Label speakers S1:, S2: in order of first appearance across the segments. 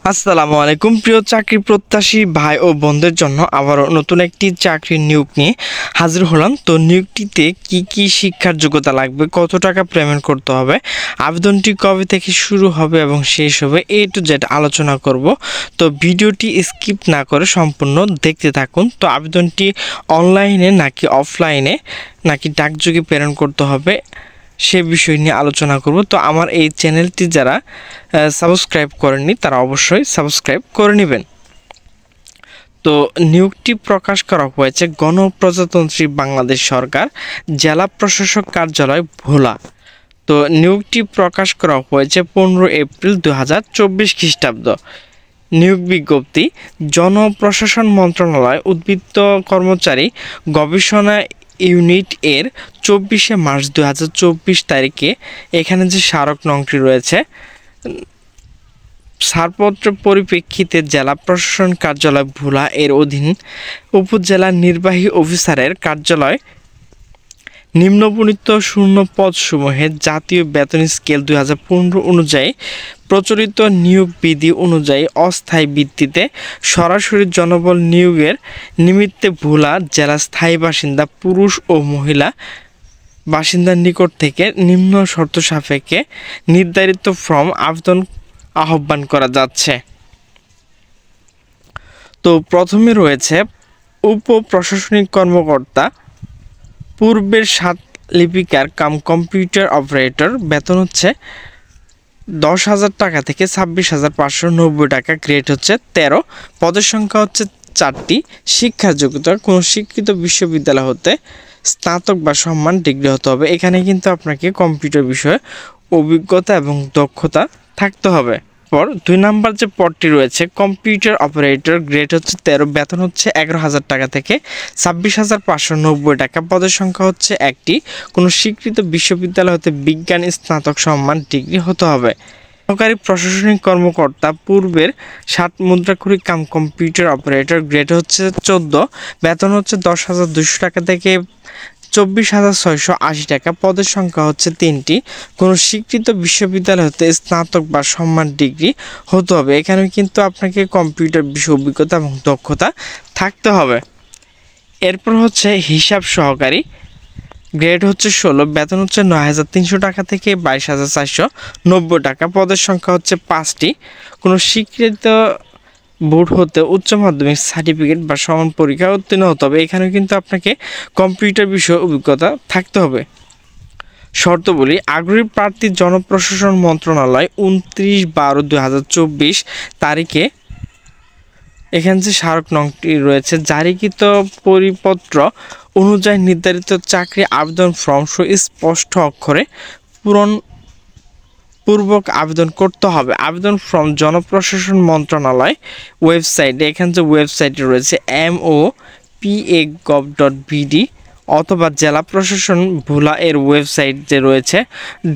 S1: আসসালামু আলাইকুম প্রিয় চাকরি প্রত্যাশী ভাই ও বোনদের জন্য আবারও নতুন একটি চাকরির নিয়োগ নিয়ে হাজির হলাম। তো নিয়োগটিতে কি কি শিক্ষার যোগ্যতা লাগবে, কত টাকা পেমেন্ট করতে হবে, আবেদনটি কবে থেকে শুরু হবে এবং শেষ হবে, এ টু জেড আলোচনা করব। তো ভিডিওটি স্কিপ না করে সম্পূর্ণ দেখতে থাকুন। তো আবেদনটি অনলাইনে নাকি অফলাইনে নাকি ডাকযোগে প্রেরণ করতে হবে সে বিষয় নিয়ে আলোচনা করব। তো আমার এই চ্যানেলটি যারা সাবস্ক্রাইব করেননি তারা অবশ্যই সাবস্ক্রাইব করে নেবেন। তো নিয়োগটি প্রকাশ করা হয়েছে গণপ্রজাতন্ত্রী বাংলাদেশ সরকার, জেলা প্রশাসক কার্যালয় ভোলা। তো নিয়োগটি প্রকাশ করা হয়েছে 15 এপ্রিল 2024 খ্রিস্টাব্দ। নিয়োগ বিজ্ঞপ্তি জনপ্রশাসন মন্ত্রণালয় উদ্বৃত্ত কর্মচারী গবেষণা ইউনিট এর 24শে মার্চ 2024 তারিখে এখানে যে স্মারক নংটি রয়েছে ছাড়পত্র পরিপ্রেক্ষিতে জেলা প্রশাসন কার্যালয় ভোলা এর অধীন উপজেলা নির্বাহী অফিসারের কার্যালয় নিম্নবর্ণিত শূন্য পদসমূহের জাতীয় বেতন স্কেল 2015 অনুযায়ী প্রচলিত নিয়োগ বিধি অনুযায়ী অস্থায়ী ভিত্তিতে সরাসরি জনবল নিয়োগের নিমিত্তে ভোলা জেলার স্থায়ী বাসিন্দা পুরুষ ও মহিলা বাসিন্দার নিকট থেকে নিম্ন শর্ত সাপেক্ষে নির্ধারিত ফর্ম আবেদন আহ্বান করা যাচ্ছে। তো প্রথমে রয়েছে উপ প্রশাসনিক কর্মকর্তা, পূর্বের 7 লিপিকার কাম কম্পিউটার অপারেটর, বেতন হচ্ছে 10,000 টাকা থেকে 26,590 টাকা, গ্রেড হচ্ছে 13, পদের সংখ্যা হচ্ছে 4টি, শিক্ষার যোগ্যতা কোনো শিক্ষিত বিশ্ববিদ্যালয় হতে স্নাতক বা সম্মান ডিগ্রি হতে হবে। এখানে কিন্তু আপনাকে কম্পিউটার বিষয়ে অভিজ্ঞতা এবং দক্ষতা থাকতে হবে। পর 2 নাম্বার যে পদটি রয়েছে কম্পিউটার অপারেটর, গ্রেড হচ্ছে 13, বেতন হচ্ছে 11,000 টাকা থেকে 26,590 টাকা, পদের সংখ্যা হচ্ছে 1টি, কোনো স্বীকৃত বিশ্ববিদ্যালয় হতে বিজ্ঞান স্নাতক সম্মান ডিগ্রি হতে হবে। সহকারী প্রশাসনিক কর্মকর্তা, পূর্বের 7 মুদ্রাক্ষরিক কাম কম্পিউটার অপারেটর, গ্রেড হচ্ছে 14, বেতন হচ্ছে 10,200 টাকা থেকে 24,680 টাকা, পদের সংখ্যা হচ্ছে 3টি, কোনো স্বীকৃত বিশ্ববিদ্যালয় হতে স্নাতক বা সম্মান ডিগ্রি হতে হবে। এখানে কিন্তু আপনাকে কম্পিউটার বিষয় অভিজ্ঞতা এবং দক্ষতা থাকতে হবে। এরপর হচ্ছে হিসাব সহকারী, গ্রেড হচ্ছে 16, বেতন হচ্ছে 9,300 টাকা থেকে 22,490 টাকা, পদের সংখ্যা হচ্ছে 5টি, কোনো স্বীকৃত বোর্ড হতে উচ্চ মাধ্যমিক সার্টিফিকেট বা সমান পরীক্ষা উত্তীর্ণ হতে হবে। এখানেও কিন্তু আপনাকে কম্পিউটার বিষয়ে অভিজ্ঞতা থাকতে হবে। শর্তাবলী, আগ্রহী প্রার্থী জনপ্রশাসন মন্ত্রণালয় 29/12/2024 তারিখে এখানে যে স্মারক নংটি রয়েছে জারিকৃত পরিপত্র অনুযায়ী নির্ধারিত চাকরি আবেদন ফর্ম স্পষ্ট অক্ষরে পূর্বক আবেদন করতে হবে। আবেদন ফর্ম জনপ্রশাসন মন্ত্রণালয় ওয়েবসাইটে, এখানে যে ওয়েবসাইটে রয়েছে MOPA.gov.bd অথবা জেলা প্রশাসন ভোলা এর ওয়েবসাইট যে রয়েছে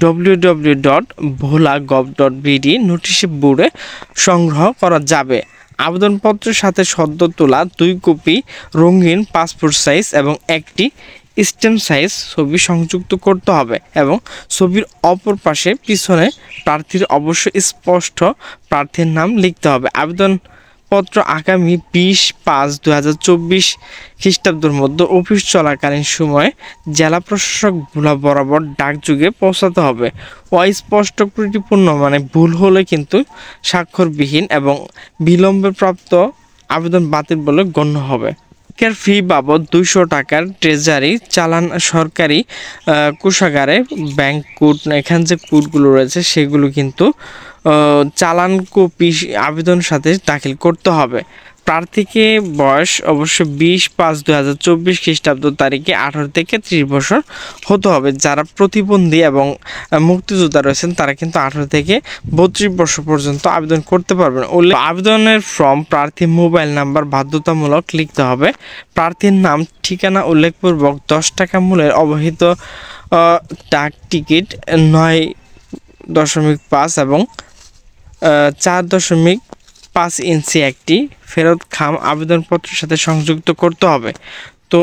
S1: www.bhola.gov.bd নোটিশ বোর্ডে সংগ্রহ করা যাবে। আবেদনপত্রের সাথে সদ্য তোলা 2 কপি রঙিন পাসপোর্ট সাইজ এবং একটি স্ট্যাম্প সাইজ ছবি সংযুক্ত করতে হবে এবং ছবির অপর পাশে পিছনে প্রার্থীর অবশ্যই স্পষ্ট প্রার্থীর নাম লিখতে হবে। আবেদনপত্র আগামী 20/5/2024 খ্রিস্টাব্দের মধ্যে অফিস চলাকালীন সময়ে জেলা প্রশাসক ভোলা বরাবর ডাকযোগে পৌঁছাতে হবে। অস্পষ্ট ত্রুটিপূর্ণ মানে ভুল হলে কিন্তু স্বাক্ষরবিহীন এবং বিলম্বে প্রাপ্ত আবেদন বাতিল বলে গণ্য হবে। ফি বাবদ 200 টাকার ট্রেজারি চালান সরকারি কোষাগারে ব্যাংক কোড, এখানে যে কোডগুলো রয়েছে সেগুলো কিন্তু চালান কপি আবেদনের সাথে দাখিল করতে হবে। প্রার্থীকে বয়স অবশ্যই 20/5/2024 খ্রিস্টাব্দ তারিখে 18 থেকে 30 বছর হতে হবে। যারা প্রতিবন্ধী এবং মুক্তিযোদ্ধা রয়েছেন তারা কিন্তু 18 থেকে 32 বছর পর্যন্ত আবেদন করতে পারবেন। আবেদনের ফর্ম প্রার্থী মোবাইল নাম্বার বাধ্যতামূলক লিখতে হবে। প্রার্থীর নাম ঠিকানা উল্লেখপূর্বক 10 টাকা মূল্যের অবহিত ডাক টিকিট 9.5 এবং 4.5 ইঞ্চি একটি ফেরত খাম আবেদনপত্রের সাথে সংযুক্ত করতে হবে। তো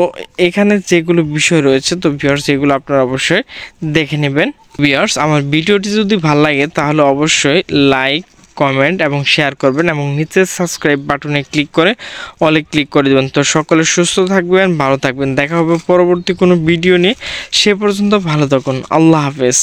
S1: এখানে যেগুলো বিষয় রয়েছে তো ভিউয়ার্স এগুলো আপনারা অবশ্যই দেখে নেবেন। ভিউয়ার্স আমার ভিডিওটি যদি ভালো লাগে তাহলে অবশ্যই লাইক কমেন্ট এবং শেয়ার করবেন এবং নিচের সাবস্ক্রাইব বাটনে ক্লিক করে অলে ক্লিক করে দেবেন। তো সকলে সুস্থ থাকবেন, ভালো থাকবেন। দেখা হবে পরবর্তী কোনো ভিডিও নিয়ে। সে পর্যন্ত ভালো থাকুন। আল্লাহ হাফেজ।